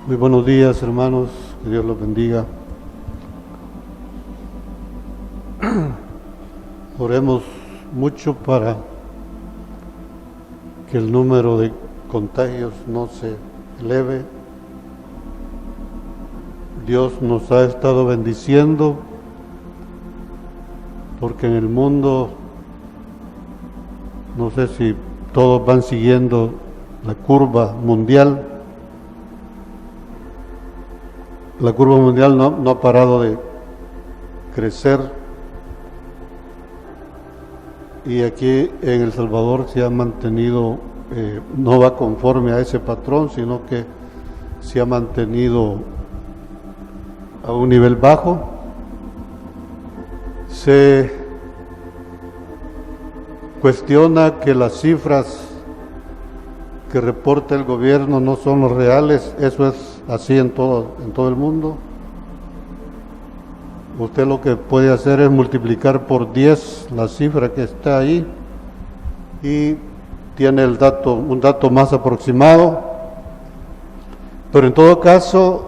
Muy buenos días, hermanos, que Dios los bendiga. Oremos mucho para que el número de contagios no se eleve. Dios nos ha estado bendiciendo porque en el mundo, no sé si todos van siguiendo la curva mundial. La curva mundial no ha parado de crecer, y aquí en El Salvador se ha mantenido, no va conforme a ese patrón, sino que se ha mantenido a un nivel bajo. Se cuestiona que las cifras que reporta el gobierno no son los reales. Eso es así en todo el mundo. Usted lo que puede hacer es multiplicar por 10 la cifra que está ahí y tiene un dato más aproximado. Pero en todo caso,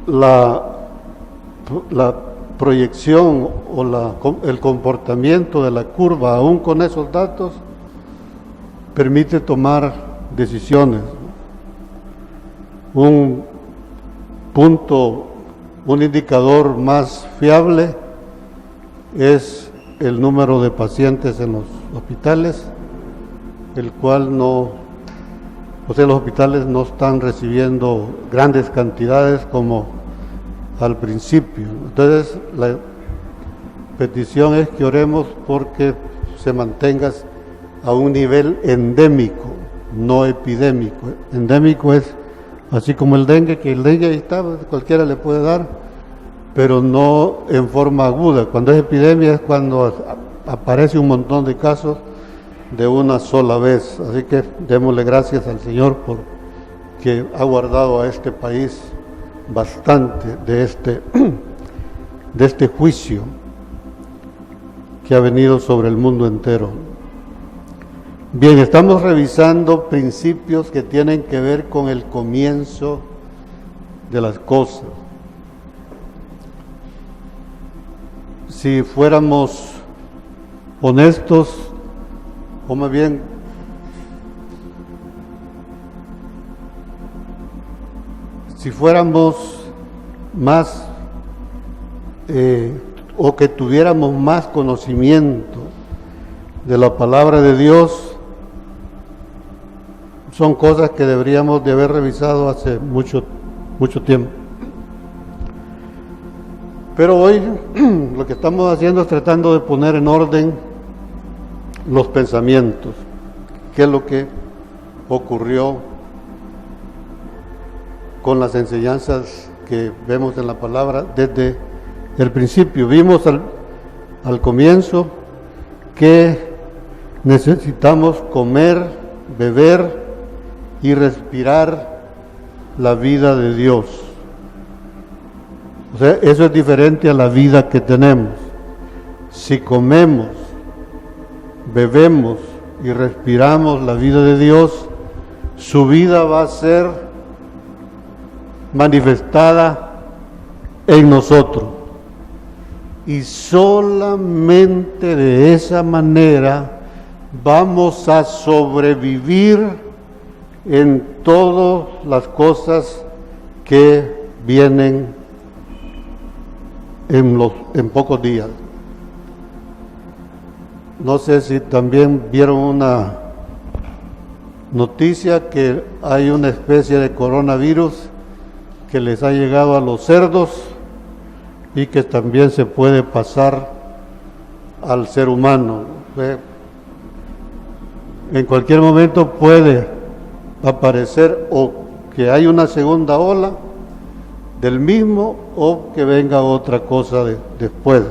la proyección o el comportamiento de la curva, aún con esos datos, permite tomar decisiones. Un indicador más fiable es el número de pacientes en los hospitales, el cual los hospitales no están recibiendo grandes cantidades como al principio. Entonces, la petición es que oremos porque se mantenga a un nivel endémico, no epidémico. Endémico es así como el dengue, que el dengue ahí está, cualquiera le puede dar, pero no en forma aguda. Cuando es epidemia es cuando aparece un montón de casos de una sola vez. Así que démosle gracias al Señor por que ha guardado a este país bastante de este juicio que ha venido sobre el mundo entero. Bien, estamos revisando principios que tienen que ver con el comienzo de las cosas. Si fuéramos honestos, o más bien, si fuéramos más, o que tuviéramos más conocimiento de la palabra de Dios, son cosas que deberíamos de haber revisado hace mucho tiempo. Pero hoy lo que estamos haciendo es tratando de poner en orden los pensamientos. ¿Qué es lo que ocurrió con las enseñanzas que vemos en la palabra desde el principio? Vimos al comienzo que necesitamos comer, beber y respirar la vida de Dios. O sea, eso es diferente a la vida que tenemos. Si comemos, bebemos y respiramos la vida de Dios, su vida va a ser manifestada en nosotros. Y solamente de esa manera vamos a sobrevivir en todas las cosas que vienen en pocos días. No sé si también vieron una noticia que hay una especie de coronavirus que les ha llegado a los cerdos y que también se puede pasar al ser humano. En cualquier momento puede aparecer o que hay una segunda ola del mismo o que venga otra cosa después.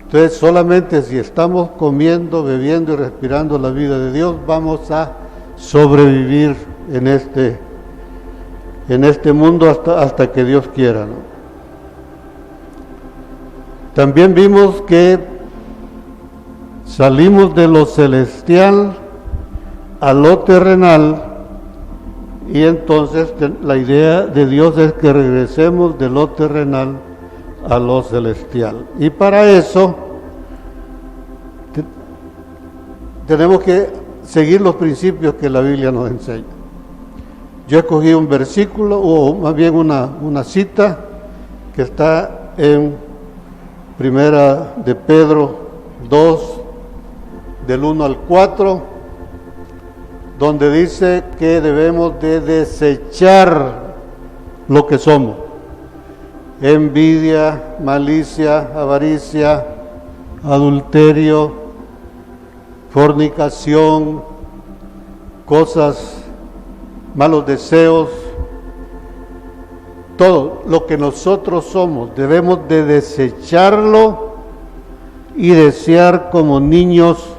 Entonces, solamente si estamos comiendo, bebiendo y respirando la vida de Dios, vamos a sobrevivir en este mundo hasta que Dios quiera, ¿no? También vimos que salimos de lo celestial a lo terrenal Y entonces la idea de Dios es que regresemos de lo terrenal a lo celestial. Y para eso tenemos que seguir los principios que la Biblia nos enseña. Yo escogí un versículo, o más bien una cita, que está en Primera de Pedro 2, del 1 al 4, donde dice que debemos de desechar lo que somos: envidia, malicia, avaricia, adulterio, fornicación, malos deseos. Todo lo que nosotros somos debemos de desecharlo y desear como niños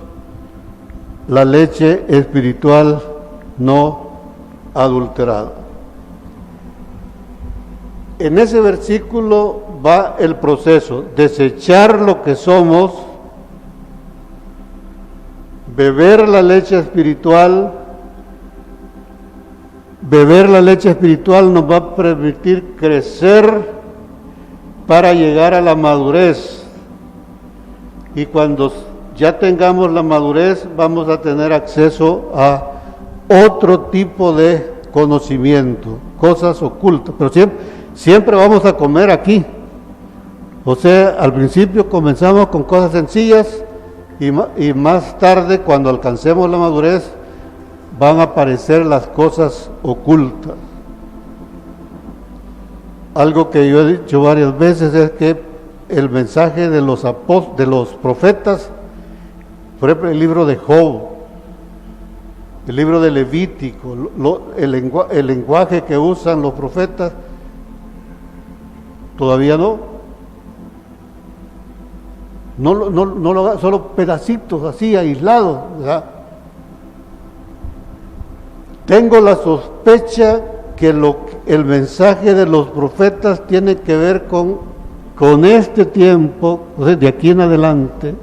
la leche espiritual no adulterada. En ese versículo va el proceso: desechar lo que somos, beber la leche espiritual. Beber la leche espiritual nos va a permitir crecer para llegar a la madurez. Y cuando ya tengamos la madurez, vamos a tener acceso a otro tipo de conocimiento, cosas ocultas. Pero siempre vamos a comer aquí. O sea, al principio comenzamos con cosas sencillas y más tarde, cuando alcancemos la madurez, van a aparecer las cosas ocultas. Algo que yo he dicho varias veces es que el mensaje de los profetas, por ejemplo, el libro de Job, el libro de Levítico, el lenguaje que usan los profetas, todavía no lo hagan, solo pedacitos así aislados, ¿verdad? Tengo la sospecha que el mensaje de los profetas tiene que ver con este tiempo, o sea, de aquí en adelante,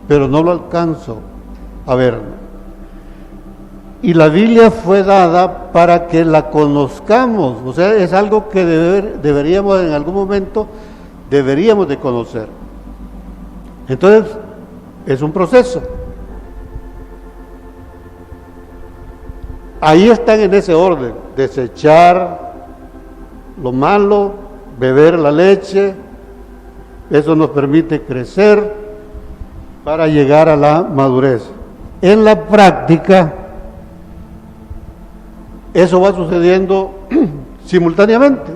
pero no lo alcanzo a ver. Y la Biblia fue dada para que la conozcamos, o sea, es algo que deberíamos en algún momento, deberíamos de conocer. Entonces, es un proceso. Ahí están en ese orden: desechar lo malo, beber la leche. Eso nos permite crecer para llegar a la madurez. En la práctica, eso va sucediendo simultáneamente.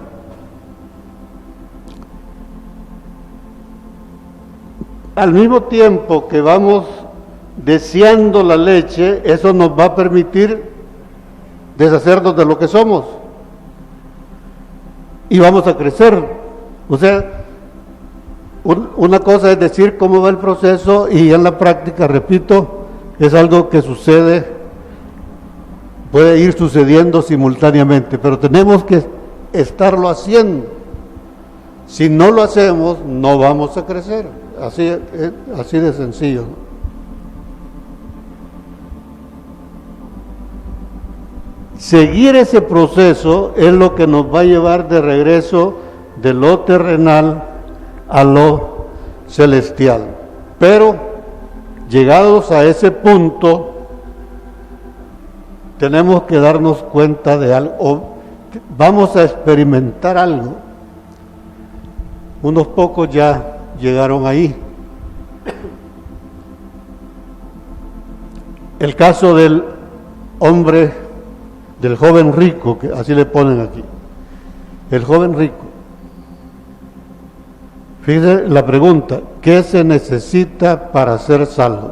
Al mismo tiempo que vamos deseando la leche, eso nos va a permitir deshacernos de lo que somos y vamos a crecer. O sea, una cosa es decir cómo va el proceso, y en la práctica, repito, es algo que sucede, puede ir sucediendo simultáneamente, pero tenemos que estarlo haciendo. Si no lo hacemos, no vamos a crecer. Así de sencillo, ¿no? Seguir ese proceso es lo que nos va a llevar de regreso de lo terrenal a lo celestial. Pero llegados a ese punto, tenemos que darnos cuenta de algo, o vamos a experimentar algo. Unos pocos ya llegaron ahí. El caso del joven rico, que así le ponen aquí, el joven rico. Fíjense la pregunta: ¿qué se necesita para ser salvo?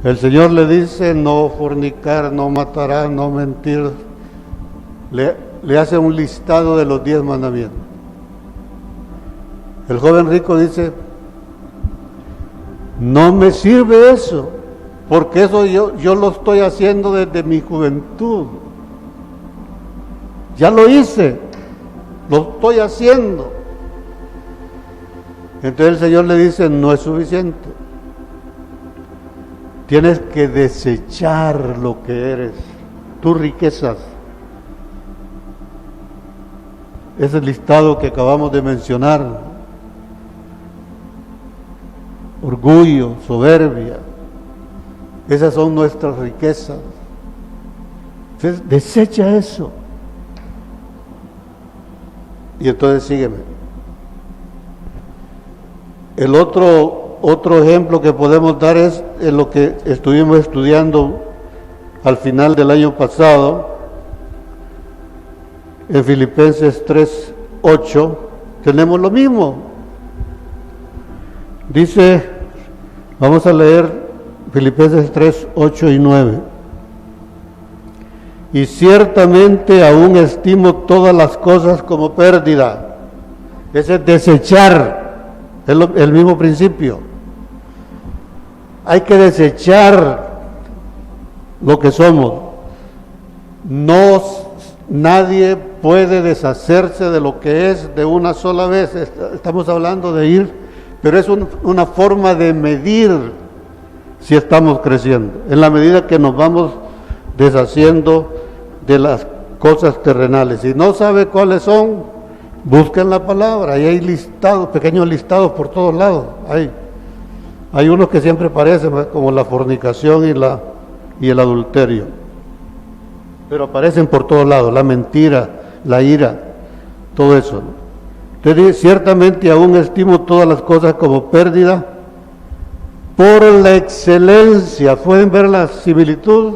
El Señor le dice: no fornicar, no matarás, no mentir. Le hace un listado de los 10 mandamientos. El joven rico dice: no me sirve eso, porque eso yo lo estoy haciendo desde mi juventud. Ya lo hice, lo estoy haciendo. Entonces el Señor le dice: no es suficiente. Tienes que desechar lo que eres tus riquezas. Ese listado que acabamos de mencionar: orgullo, soberbia, esas son nuestras riquezas. Entonces, desecha eso. Y entonces sígueme. El otro ejemplo que podemos dar es en lo que estuvimos estudiando al final del año pasado, en Filipenses 3:8, tenemos lo mismo. Dice, vamos a leer Filipenses 3:8 y 9. Y ciertamente aún estimo todas las cosas como pérdida. Ese es desechar, es el mismo principio. Hay que desechar lo que somos. Nadie puede deshacerse de lo que es de una sola vez. Estamos hablando de ir, pero es una forma de medir si estamos creciendo. En la medida que nos vamos deshaciendo de las cosas terrenales. Si no sabe cuáles son, busquen la palabra. Ahí hay listados, pequeños listados por todos lados. Hay unos que siempre parecen, como la fornicación y el adulterio, pero aparecen por todos lados: la mentira, la ira, todo eso, ¿no? Entonces, ciertamente aún estimo todas las cosas como pérdida por la excelencia. ¿Pueden ver la similitud?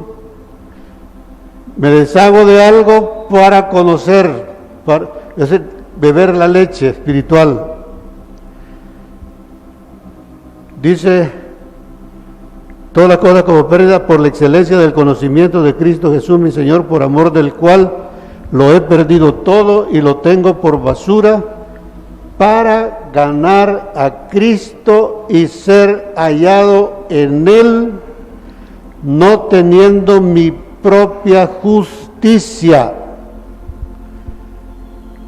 Me deshago de algo para conocer, es decir, beber la leche espiritual. Dice, todas las cosas como pérdida por la excelencia del conocimiento de Cristo Jesús mi Señor, por amor del cual lo he perdido todo y lo tengo por basura, para ganar a Cristo y ser hallado en Él, no teniendo mi propia justicia.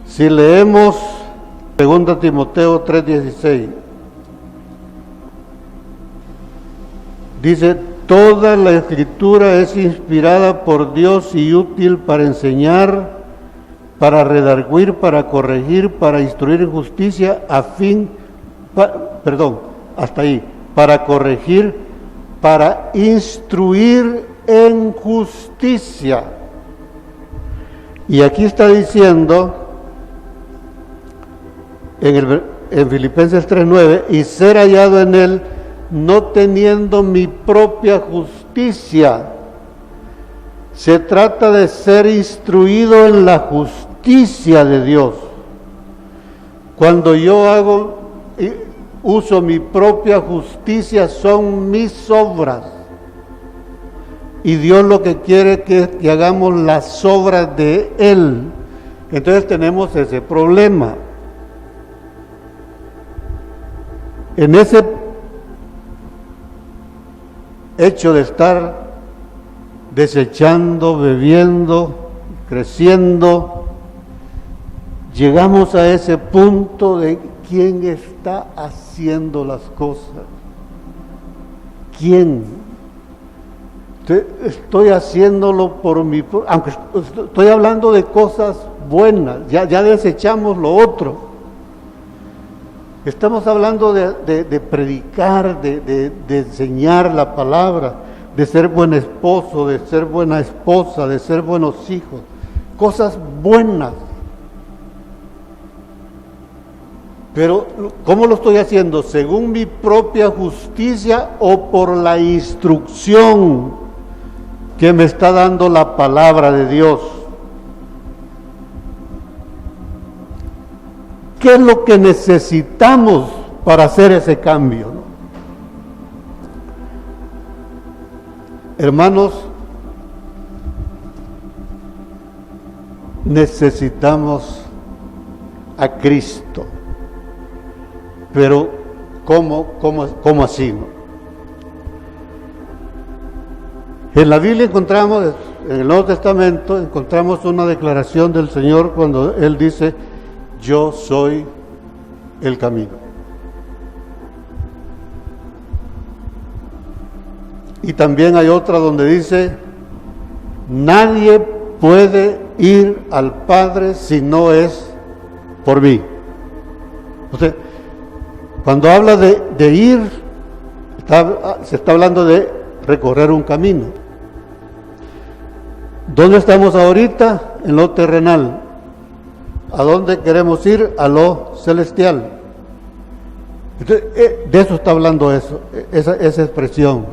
Si leemos 2 Timoteo 3:16, dice, toda la escritura es inspirada por Dios y útil para enseñar, para redarguir, para corregir, para instruir en justicia, para corregir, para instruir en justicia. Y aquí está diciendo en Filipenses 3:9, y ser hallado en Él, no teniendo mi propia justicia. Se trata de ser instruido en la justicia de Dios. Cuando yo uso mi propia justicia, son mis obras. Y Dios lo que quiere es que hagamos las obras de Él. Entonces tenemos ese problema. En ese hecho de estar desechando, bebiendo, creciendo, llegamos a ese punto de quién está haciendo las cosas. ¿Quién? Estoy haciéndolo por aunque estoy hablando de cosas buenas, ya desechamos lo otro. Estamos hablando de predicar, de enseñar la palabra, de ser buen esposo, de ser buena esposa, de ser buenos hijos, cosas buenas. Pero, ¿cómo lo estoy haciendo? ¿Según mi propia justicia o por la instrucción que me está dando la palabra de Dios? ¿Qué es lo que necesitamos para hacer ese cambio, ¿no? Hermanos, necesitamos a Cristo. Pero, ¿cómo así, no? En la Biblia encontramos, en el Nuevo Testamento, encontramos una declaración del Señor cuando Él dice, yo soy el camino. Y también hay otra donde dice, nadie puede ir al Padre si no es por mí. O sea, cuando habla de ir, se está hablando de recorrer un camino. ¿Dónde estamos ahorita? En lo terrenal. ¿A dónde queremos ir? A lo celestial. Entonces, de eso está hablando esa expresión.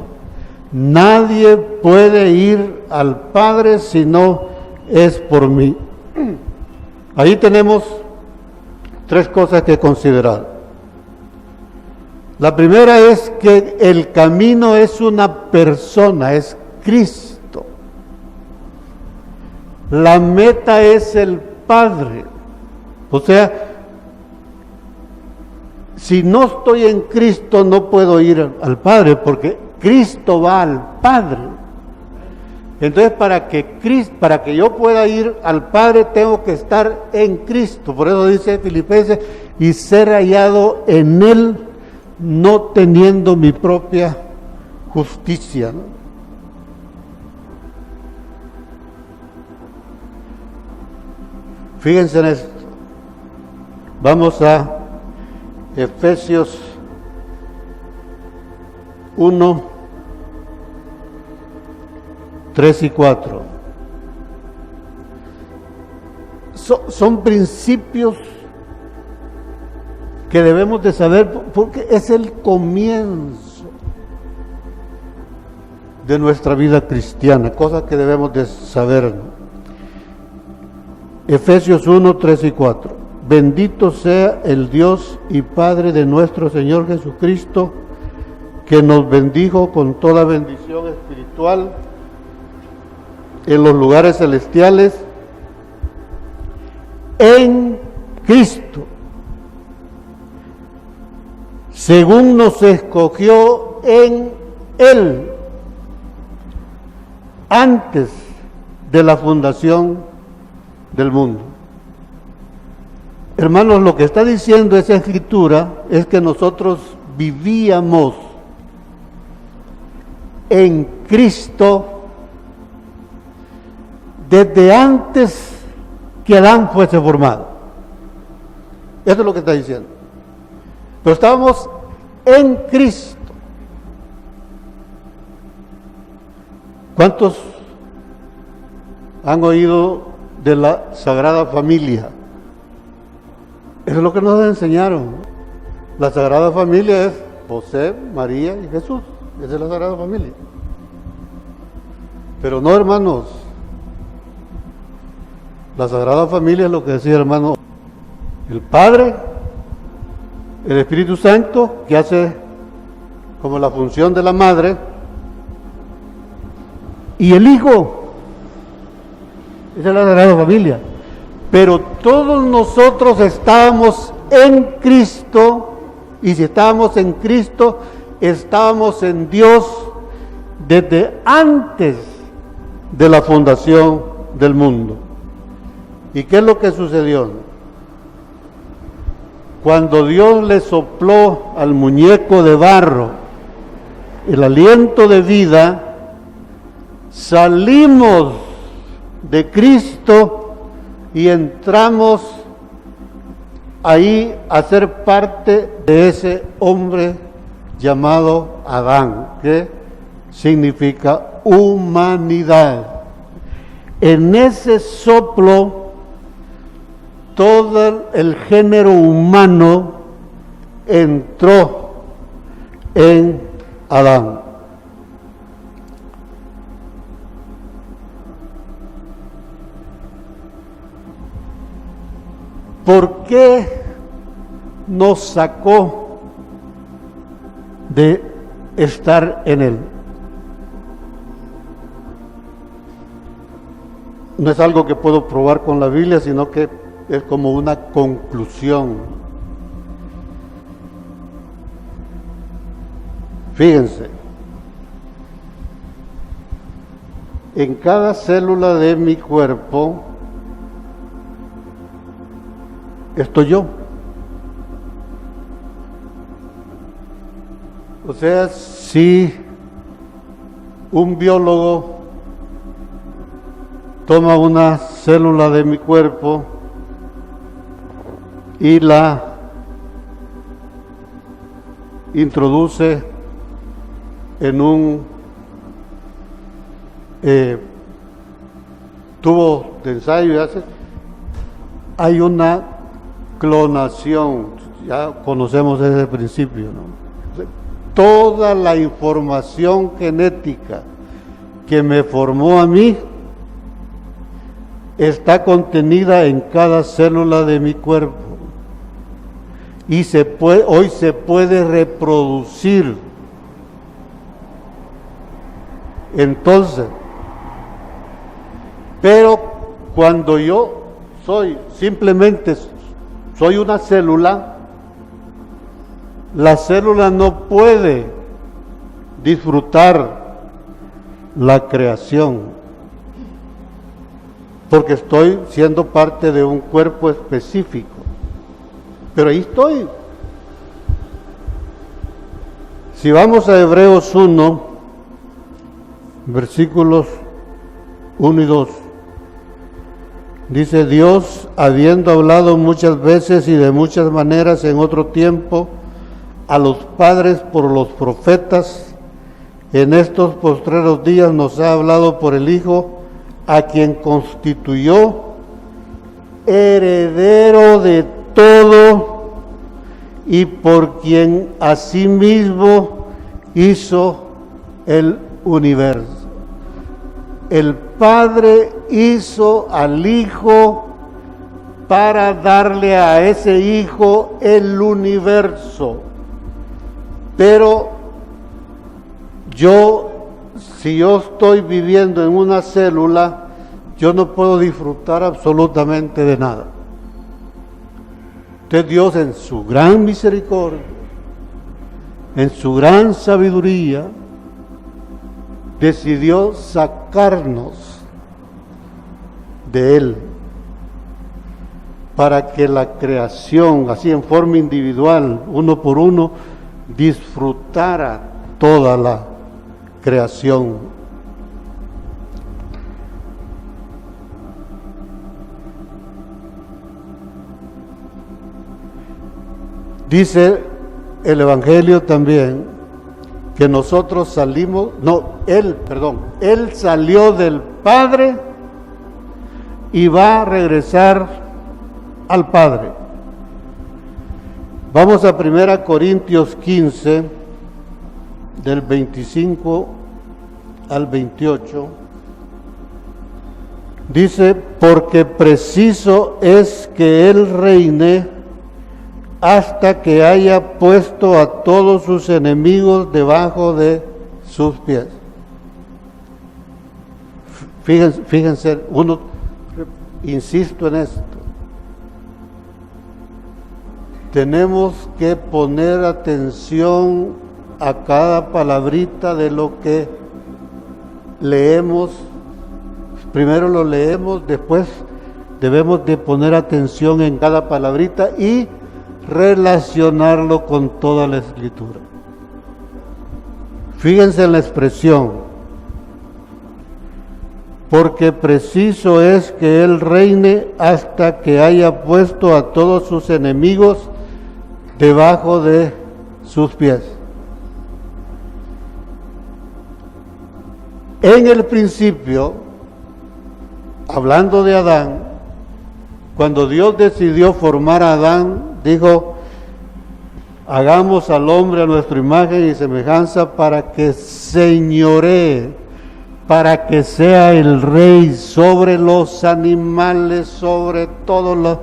Nadie puede ir al Padre si no es por mí. Ahí tenemos tres cosas que considerar. La primera es que el camino es una persona, es Cristo. La meta es el Padre. O sea, si no estoy en Cristo no puedo ir al Padre, porque Cristo va al Padre. Entonces, para que yo pueda ir al Padre, tengo que estar en Cristo. Por eso dice Filipenses, y ser hallado en Él, no teniendo mi propia justicia, ¿no? Fíjense en esto. Vamos a Efesios 1, 3 y 4. Son principios que debemos de saber porque es el comienzo de nuestra vida cristiana, cosas que debemos de saber. Efesios 1, 3 y 4. Bendito sea el Dios y Padre de nuestro Señor Jesucristo, que nos bendijo con toda bendición espiritual en los lugares celestiales en Cristo, según nos escogió en Él antes de la fundación del mundo. Hermanos, lo que está diciendo esa escritura es que nosotros vivíamos en Cristo desde antes que Adán fuese formado. Eso es lo que está diciendo. Pero estábamos en Cristo. ¿Cuántos han oído de la Sagrada Familia? Eso es lo que nos enseñaron. La Sagrada Familia es José, María y Jesús. Esa es la Sagrada Familia. Pero no, hermanos. La Sagrada Familia es lo que decía, hermano, el Padre, el Espíritu Santo, que hace como la función de la madre, y el Hijo. Esa es la Sagrada Familia. Pero todos nosotros estábamos en Cristo, y si estábamos en Cristo, estábamos en Dios desde antes de la fundación del mundo. ¿Y qué es lo que sucedió? Cuando Dios le sopló al muñeco de barro el aliento de vida, salimos de Cristo y entramos ahí a ser parte de ese hombre llamado Adán, que significa humanidad. En ese soplo, todo el género humano entró en Adán. ¿Por qué nos sacó de estar en Él? No es algo que puedo probar con la Biblia, sino que es como una conclusión. Fíjense, en cada célula de mi cuerpo estoy yo. O sea, si un biólogo toma una célula de mi cuerpo y la introduce en un tubo de ensayo y hay una clonación, ya conocemos ese principio, ¿no? Toda la información genética que me formó a mí está contenida en cada célula de mi cuerpo y hoy se puede reproducir. Entonces, pero cuando yo simplemente soy una célula, la célula no puede disfrutar la creación, porque estoy siendo parte de un cuerpo específico. Pero ahí estoy. Si vamos a Hebreos 1, versículos 1 y 2, dice: Dios, habiendo hablado muchas veces y de muchas maneras en otro tiempo a los padres por los profetas, en estos postreros días nos ha hablado por el Hijo, a quien constituyó heredero de todo y por quien asimismo hizo el universo. El Padre hizo al Hijo para darle a ese Hijo el universo. Pero si yo estoy viviendo en una célula, yo no puedo disfrutar absolutamente de nada. Entonces Dios, en su gran misericordia, en su gran sabiduría, decidió sacarnos de Él para que la creación, así en forma individual, uno por uno, disfrutara toda la creación. Dice el Evangelio también que nosotros Él salió del Padre y va a regresar al Padre. Vamos a 1 Corintios 15, del 25 al 28. Dice: porque preciso es que Él reine hasta que haya puesto a todos sus enemigos debajo de sus pies. Fíjense, insisto en esto, tenemos que poner atención a cada palabrita de lo que leemos. Primero lo leemos, después debemos de poner atención en cada palabrita y relacionarlo con toda la Escritura. Fíjense en la expresión: porque preciso es que Él reine hasta que haya puesto a todos sus enemigos debajo de sus pies. En el principio, hablando de Adán, cuando Dios decidió formar a Adán, dijo: hagamos al hombre a nuestra imagen y semejanza para que señoree, para que sea el rey sobre los animales, sobre toda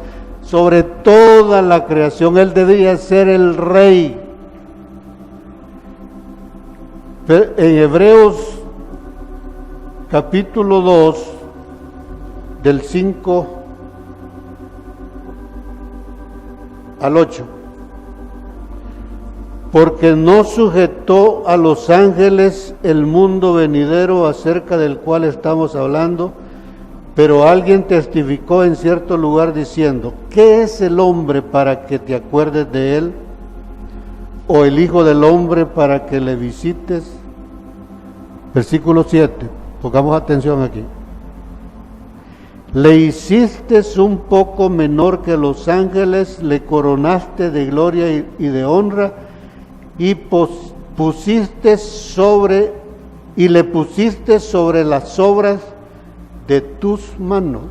la creación. Él debía ser el rey. Pero en Hebreos capítulo 2, del 5 al 8, porque no sujetó a los ángeles el mundo venidero acerca del cual estamos hablando, pero alguien testificó en cierto lugar diciendo: ¿qué es el hombre para que te acuerdes de él? ¿O el hijo del hombre para que le visites? Versículo 7, pongamos atención aquí. le hiciste un poco menor que los ángeles, le coronaste de gloria y de honra, y le pusiste sobre las obras de tus manos.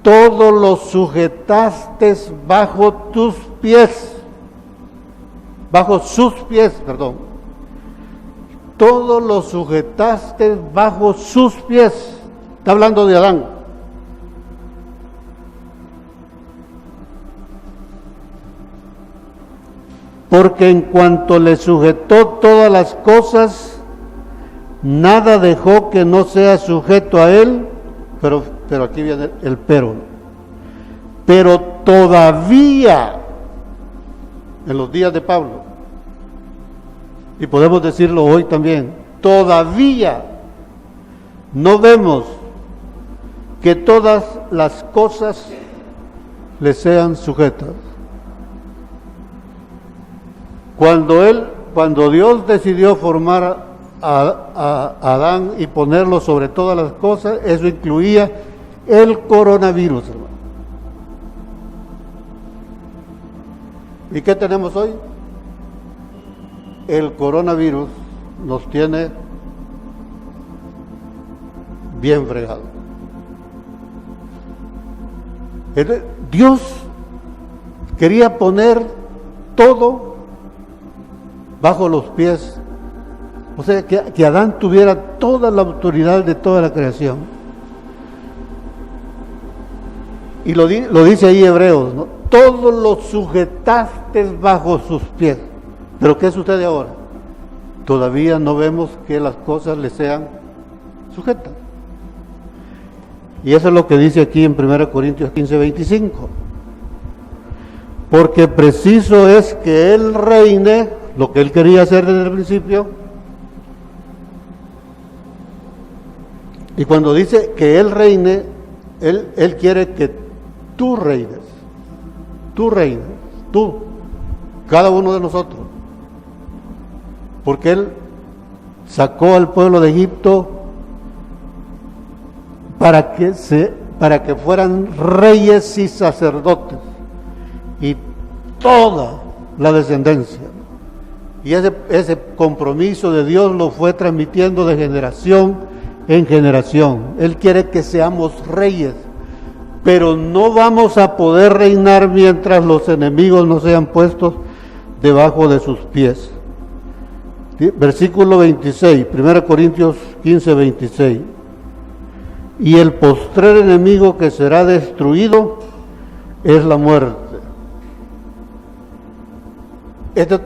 Todo lo sujetaste bajo tus pies, bajo sus pies, perdón. Todo lo sujetaste bajo sus pies. Está hablando de Adán. Porque en cuanto le sujetó todas las cosas, nada dejó que no sea sujeto a él, pero aquí viene el pero. Pero todavía, en los días de Pablo, y podemos decirlo hoy también, todavía no vemos que todas las cosas le sean sujetas. Cuando Dios decidió formar a Adán y ponerlo sobre todas las cosas, eso incluía el coronavirus, hermano. ¿Y qué tenemos hoy? El coronavirus nos tiene bien fregado. Dios quería poner todo bajo los pies, o sea, que Adán tuviera toda la autoridad de toda la creación. Y lo dice ahí Hebreos, ¿no? Todo lo sujetaste bajo sus pies. Pero ¿qué sucede ahora? Todavía no vemos que las cosas le sean sujetas. Y eso es lo que dice aquí en 1 Corintios 15:25. Porque preciso es que Él reine, lo que Él quería hacer desde el principio. Y cuando dice que Él reine, Él quiere que tú reines. Tú reines, tú, cada uno de nosotros. Porque Él sacó al pueblo de Egipto para que fueran reyes y sacerdotes, y toda la descendencia. Y ese compromiso de Dios lo fue transmitiendo de generación en generación. Él quiere que seamos reyes, pero no vamos a poder reinar mientras los enemigos no sean puestos debajo de sus pies. Versículo 26, 1 Corintios 15:26. Y el postrer enemigo que será destruido es la muerte. Esto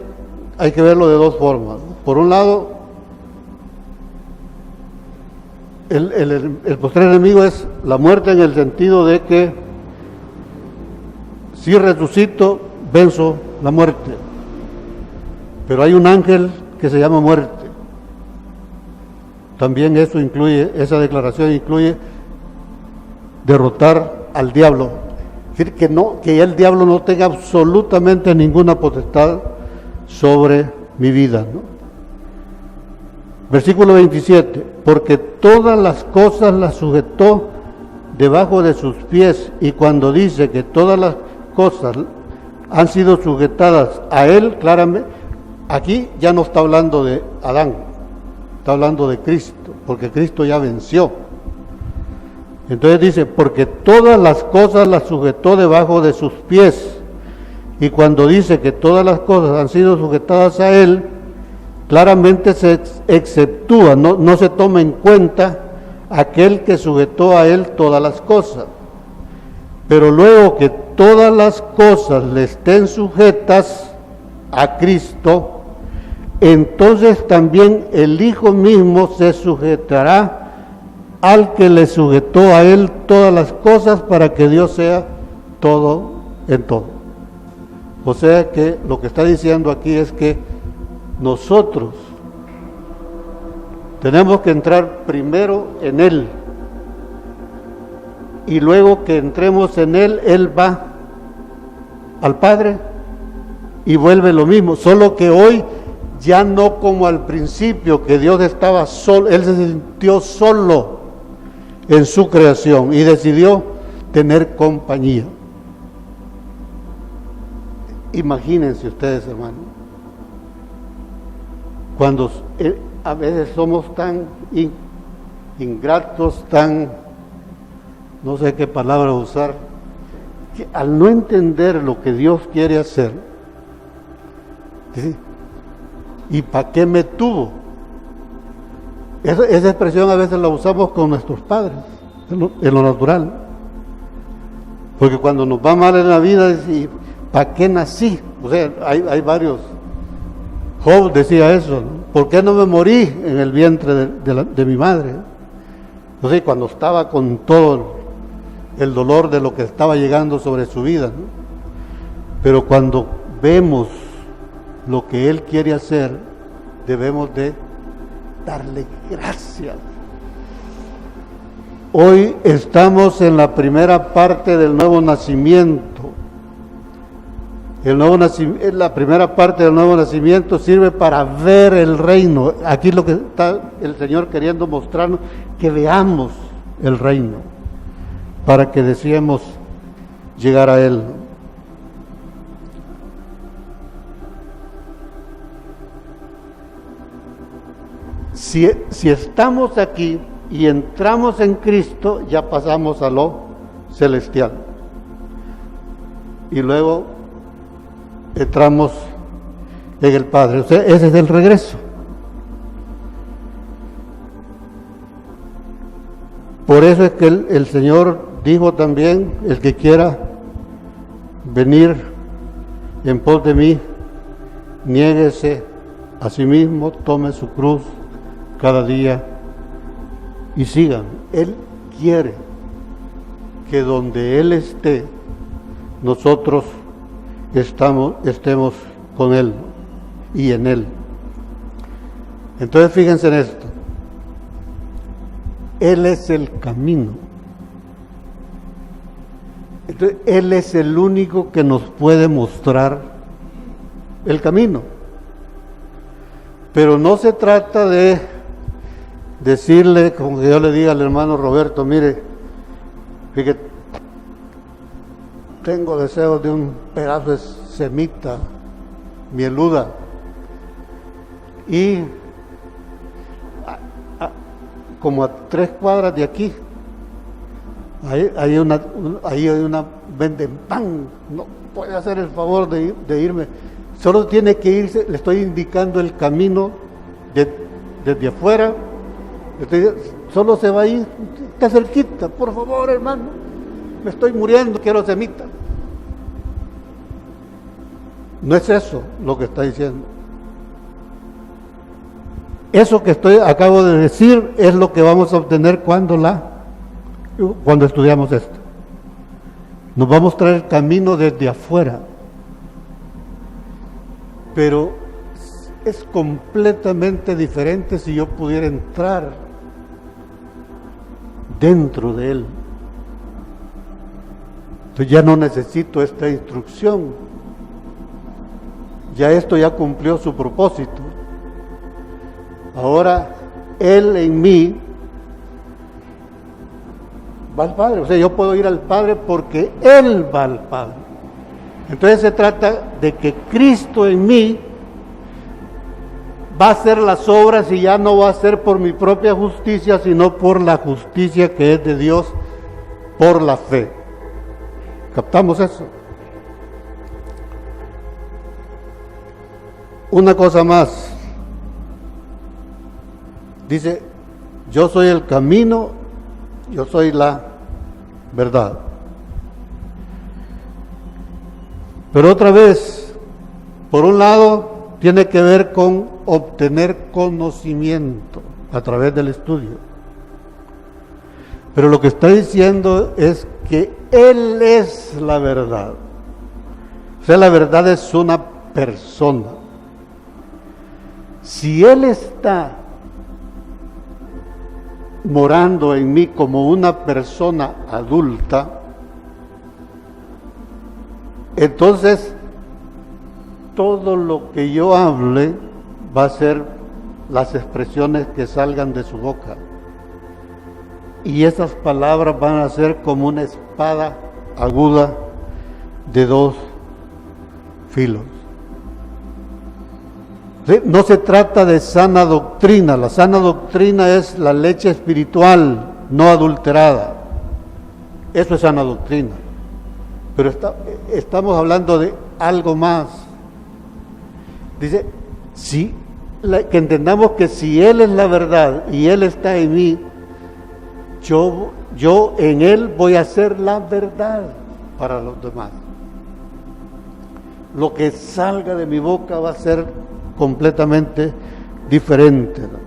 hay que verlo de dos formas. Por un lado, el postrer enemigo es la muerte, en el sentido de que si resucito, venzo la muerte. Pero hay un ángel que se llama muerte. También esa declaración incluye derrotar al diablo. Es decir, que el diablo no tenga absolutamente ninguna potestad sobre mi vida, ¿no? Versículo 27, porque todas las cosas las sujetó debajo de sus pies, y cuando dice que todas las cosas han sido sujetadas a Él, claramente, aquí ya no está hablando de Adán, está hablando de Cristo, porque Cristo ya venció. Entonces dice, porque todas las cosas las sujetó debajo de sus pies, y cuando dice que todas las cosas han sido sujetadas a Él, claramente se exceptúa, no se toma en cuenta aquel que sujetó a Él todas las cosas. Pero luego que todas las cosas le estén sujetas a Cristo, entonces también el Hijo mismo se sujetará al que le sujetó a Él todas las cosas, para que Dios sea todo en todo. O sea que lo que está diciendo aquí es que nosotros tenemos que entrar primero en Él, y luego que entremos en Él, Él va al Padre y vuelve lo mismo, solo que hoy ya no como al principio, que Dios estaba solo, Él se sintió solo, en su creación y decidió tener compañía. Imagínense ustedes, hermanos, cuando a veces somos tan ingratos, no sé qué palabra usar, que al no entender lo que Dios quiere hacer, ¿sí? ¿Y para qué me tuvo? Esa expresión a veces la usamos con nuestros padres, en lo natural. Porque cuando nos va mal en la vida, decimos, ¿para qué nací? O sea, hay varios. Job decía eso, ¿no? ¿Por qué no me morí en el vientre de mi madre? O sea, cuando estaba con todo el dolor de lo que estaba llegando sobre su vida, ¿no? Pero cuando vemos lo que Él quiere hacer, debemos de darle gracias. Hoy estamos en la primera parte del nuevo nacimiento. La primera parte del nuevo nacimiento sirve para ver el reino. Aquí lo que está el Señor queriendo mostrarnos, que veamos el reino, para que deseemos llegar a Él. Si estamos aquí y entramos en Cristo, ya pasamos a lo celestial. Y luego entramos en el Padre. O sea, ese es el regreso. Por eso es que el Señor dijo también, el que quiera venir en pos de mí, niéguese a sí mismo, tome su cruz cada día y sigan. Él quiere que donde Él esté, nosotros estemos con Él y en Él. Entonces fíjense en esto. Él es el camino. Entonces, Él es el único que nos puede mostrar el camino. Pero no se trata de decirle, como que yo le diga al hermano Roberto, mire, fíjate, tengo deseos de un pedazo de semita mieluda, y como a 3 cuadras de aquí, ahí hay una venden pan, no puede hacer el favor de irme, solo tiene que irse, le estoy indicando el camino desde afuera, solo se va a ir, está cerquita, por favor hermano, me estoy muriendo, quiero semita. No es eso lo que está diciendo. Eso que acabo de decir es lo que vamos a obtener cuando estudiamos esto. Nos va a mostrar el camino desde afuera. Pero es completamente diferente si yo pudiera entrar dentro de Él. Entonces ya no necesito esta instrucción. Ya esto ya cumplió su propósito. Ahora Él en mí va al Padre. O sea, yo puedo ir al Padre porque Él va al Padre. Entonces se trata de que Cristo en mí va a hacer las obras, y ya no va a ser por mi propia justicia, sino por la justicia que es de Dios por la fe. ¿Captamos eso? Una cosa más. Dice, yo soy el camino, yo soy la verdad. Pero otra vez, por un lado, tiene que ver con obtener conocimiento a través del estudio. Pero lo que está diciendo es que Él es la verdad. O sea, la verdad es una persona. Si Él está morando en mí como una persona adulta, entonces todo lo que yo hable va a ser las expresiones que salgan de su boca. y esas palabras van a ser como una espada aguda de dos filos. No se trata de sana doctrina, la sana doctrina es la leche espiritual no adulterada, eso es sana doctrina, pero estamos hablando de algo más. Dice, que entendamos que si Él es la verdad y Él está en mí, yo en Él voy a ser la verdad para los demás. Lo que salga de mi boca va a ser completamente diferente, ¿no?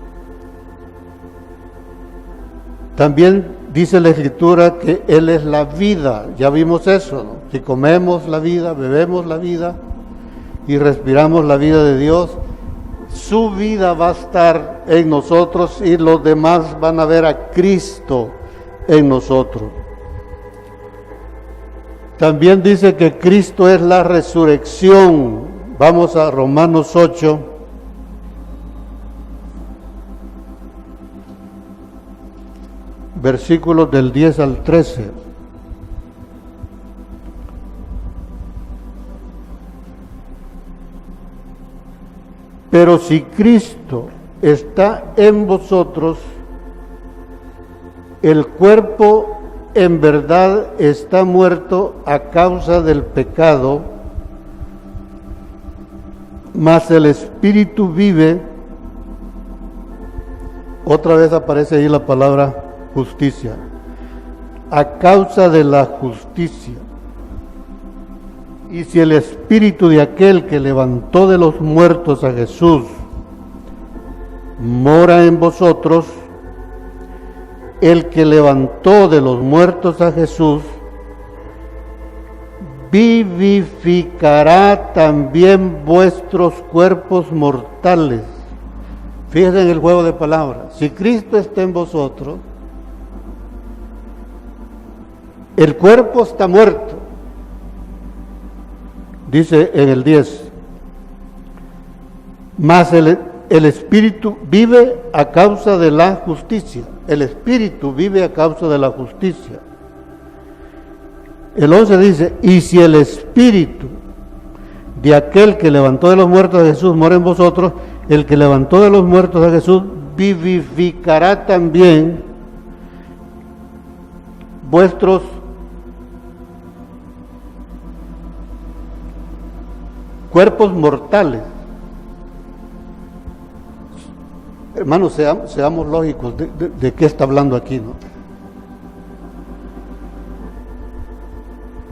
También dice la Escritura que Él es la vida, ya vimos eso, ¿no? Si comemos la vida, bebemos la vida y respiramos la vida de Dios, su vida va a estar en nosotros y los demás van a ver a Cristo en nosotros. También dice que Cristo es la resurrección. Vamos a Romanos 8. Versículos del 10 al 13. Pero si Cristo está en vosotros, el cuerpo en verdad está muerto a causa del pecado, mas el espíritu vive. Otra vez aparece ahí la palabra justicia, a causa de la justicia. Y si el espíritu de aquel que levantó de los muertos a Jesús mora en vosotros, el que levantó de los muertos a Jesús vivificará también vuestros cuerpos mortales. Fíjense en el juego de palabras. Si Cristo está en vosotros, el cuerpo está muerto. Dice en el 10, mas el espíritu vive a causa de la justicia. El espíritu vive a causa de la justicia. El 11 dice, y si el espíritu de aquel que levantó de los muertos a Jesús mora en vosotros, el que levantó de los muertos a Jesús vivificará también vuestros cuerpos mortales. Hermanos, seamos lógicos de qué está hablando aquí, ¿no?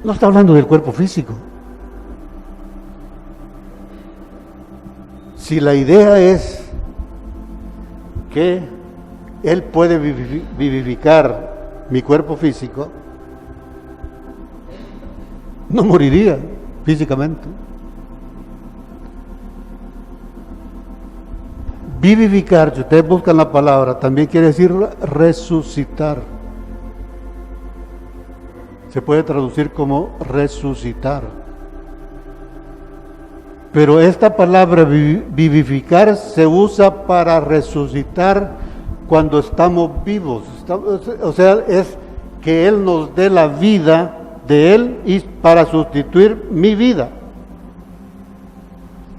No está hablando del cuerpo físico. Si la idea es que Él puede vivificar mi cuerpo físico, no moriría físicamente. Vivificar, si ustedes buscan la palabra, también quiere decir resucitar. Se puede traducir como resucitar. Pero esta palabra vivificar se usa para resucitar cuando estamos vivos. O sea, es que Él nos dé la vida de Él y para sustituir mi vida.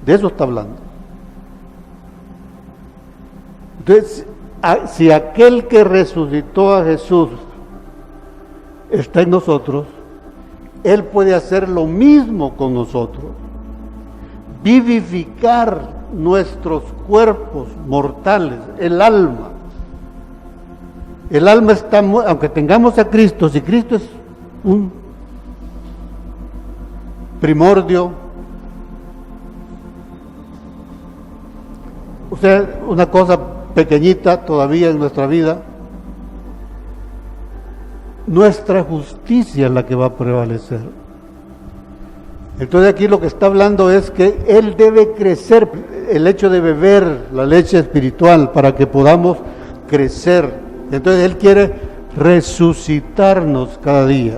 De eso está hablando. Entonces, si aquel que resucitó a Jesús está en nosotros, Él puede hacer lo mismo con nosotros. Vivificar nuestros cuerpos mortales, el alma. El alma está, aunque tengamos a Cristo, si Cristo es un primordio, o sea, una cosa pequeñita todavía en nuestra vida, nuestra justicia es la que va a prevalecer. Entonces aquí lo que está hablando es que Él debe crecer, el hecho de beber la leche espiritual para que podamos crecer. Entonces Él quiere resucitarnos cada día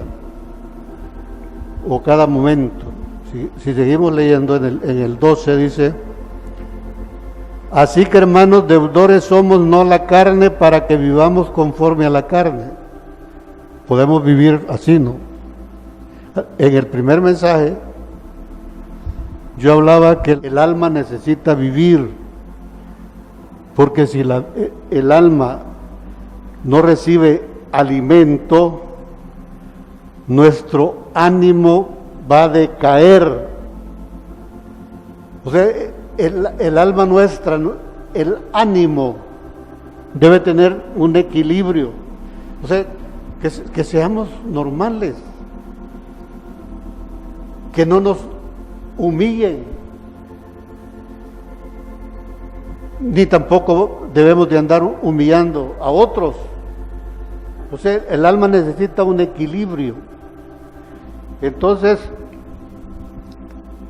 o cada momento. Si seguimos leyendo en el 12 dice, Así que, hermanos, deudores somos no a la carne para que vivamos conforme a la carne. Podemos vivir así, ¿no? En el primer mensaje yo hablaba que el alma necesita vivir, porque si el alma no recibe alimento, nuestro ánimo va a decaer. O sea, el alma nuestra, el ánimo debe tener un equilibrio. O sea, que seamos normales, que no nos humillen, ni tampoco debemos de andar humillando a otros. O sea, el alma necesita un equilibrio. Entonces,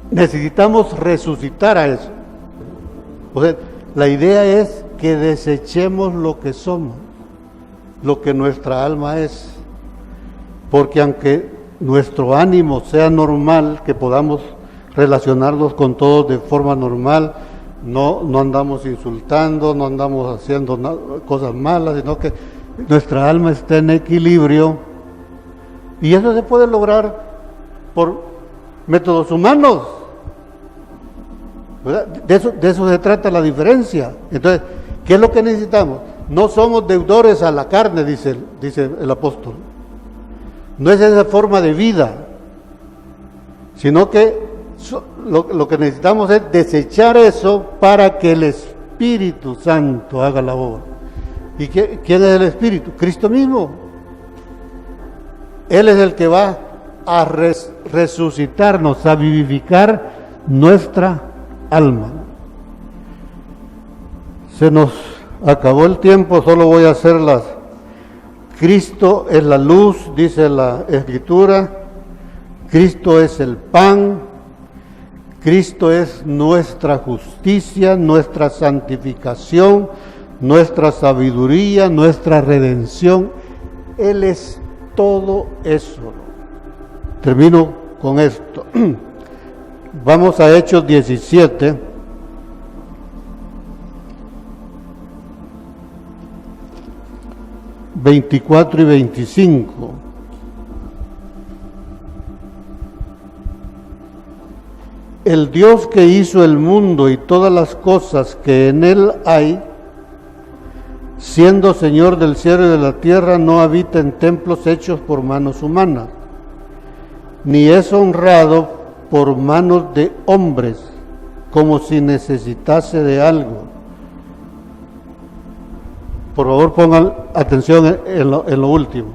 necesitamos resucitar a eso. O sea, la idea es que desechemos lo que somos, lo que nuestra alma es. Porque aunque nuestro ánimo sea normal, que podamos relacionarnos con todos de forma normal, no andamos insultando, no andamos haciendo cosas malas, sino que nuestra alma está en equilibrio, y eso se puede lograr por métodos humanos, ¿verdad? De eso se trata la diferencia. Entonces, ¿qué es lo que necesitamos? No somos deudores a la carne, dice el apóstol. No es esa forma de vida, sino que lo que necesitamos es desechar eso para que el Espíritu Santo haga la obra. ¿Y quién es el Espíritu? Cristo mismo. Él es el que va a resucitarnos, a vivificar nuestra alma. Se nos acabó el tiempo, solo voy a hacer Cristo es la luz, dice la Escritura. Cristo es el pan. Cristo es nuestra justicia, nuestra santificación, nuestra sabiduría, nuestra redención. Él es todo eso. Termino con esto. Vamos a Hechos 17. ...24 y 25... El Dios que hizo el mundo y todas las cosas que en él hay, siendo Señor del cielo y de la tierra, no habita en templos hechos por manos humanas, ni es honrado por manos de hombres, como si necesitase de algo. Por favor, pongan atención en lo último.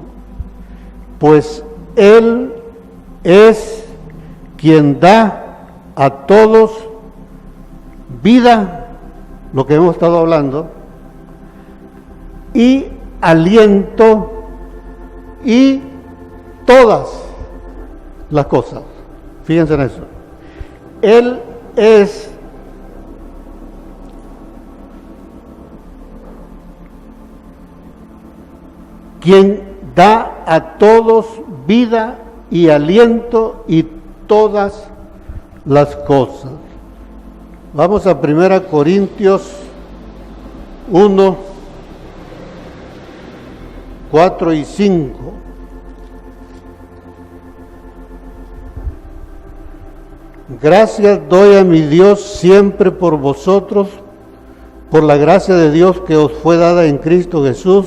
Pues Él es quien da a todos vida, lo que hemos estado hablando, y aliento, y todas las cosas. Fíjense en eso. Él es quien da a todos vida y aliento y todas las cosas. Vamos a 1 Corintios 1, 4 y 5. Gracias doy a mi Dios siempre por vosotros, por la gracia de Dios que os fue dada en Cristo Jesús,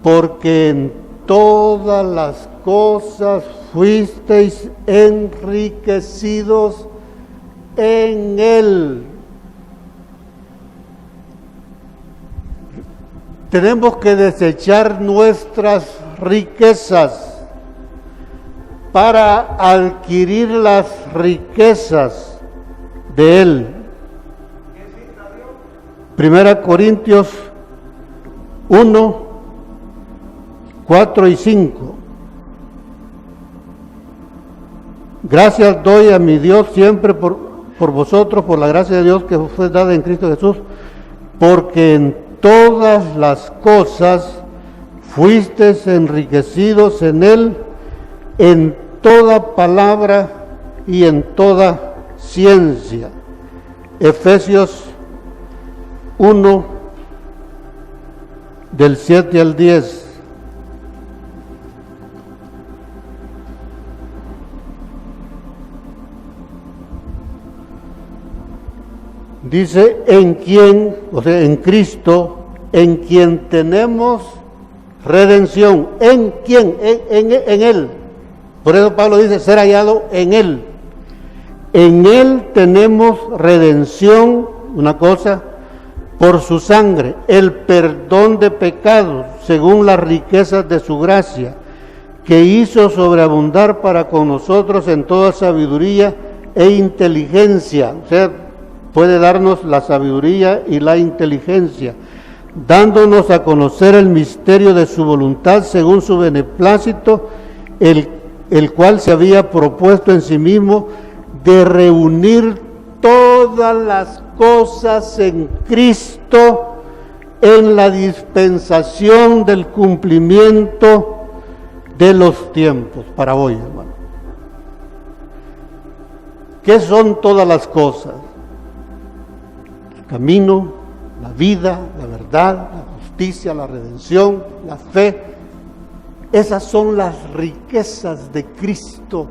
porque en todas las cosas fuisteis enriquecidos en Él. Tenemos que desechar nuestras riquezas para adquirir las riquezas de Él. 1 Corintios 1, 4 y 5. Gracias doy a mi Dios siempre por vosotros, por la gracia de Dios que os fue dada en Cristo Jesús, porque en todas las cosas fuisteis enriquecidos en Él, en toda palabra y en toda ciencia. Efesios 1, del 7 al 10. Dice, en quien, o sea, en Cristo, en quien tenemos redención. ¿En quién? En Él. Por eso Pablo dice, ser hallado en Él. En Él tenemos redención, una cosa, por su sangre, el perdón de pecados, según las riquezas de su gracia, que hizo sobreabundar para con nosotros en toda sabiduría e inteligencia. O sea, puede darnos la sabiduría y la inteligencia, dándonos a conocer el misterio de su voluntad según su beneplácito, el cual se había propuesto en sí mismo de reunir todas las cosas en Cristo en la dispensación del cumplimiento de los tiempos. Para hoy, hermano. ¿Qué son todas las cosas? El camino, la vida, la verdad, la justicia, la redención, la fe. Esas son las riquezas de Cristo,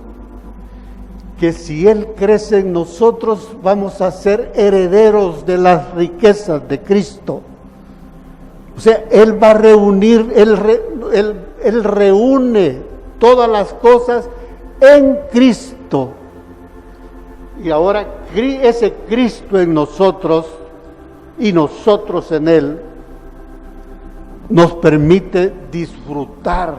que si Él crece en nosotros, vamos a ser herederos de las riquezas de Cristo. O sea, Él va a reunir, Él reúne todas las cosas en Cristo. Y ahora ese Cristo en nosotros y nosotros en Él nos permite disfrutar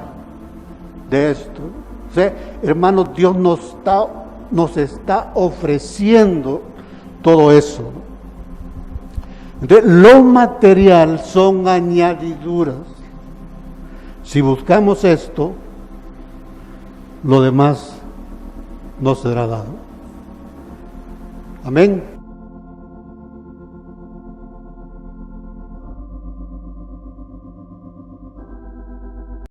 de esto. O sea, hermanos, Dios nos está ofreciendo todo eso. Entonces, lo material son añadiduras. Si buscamos esto, lo demás nos será dado. Amén.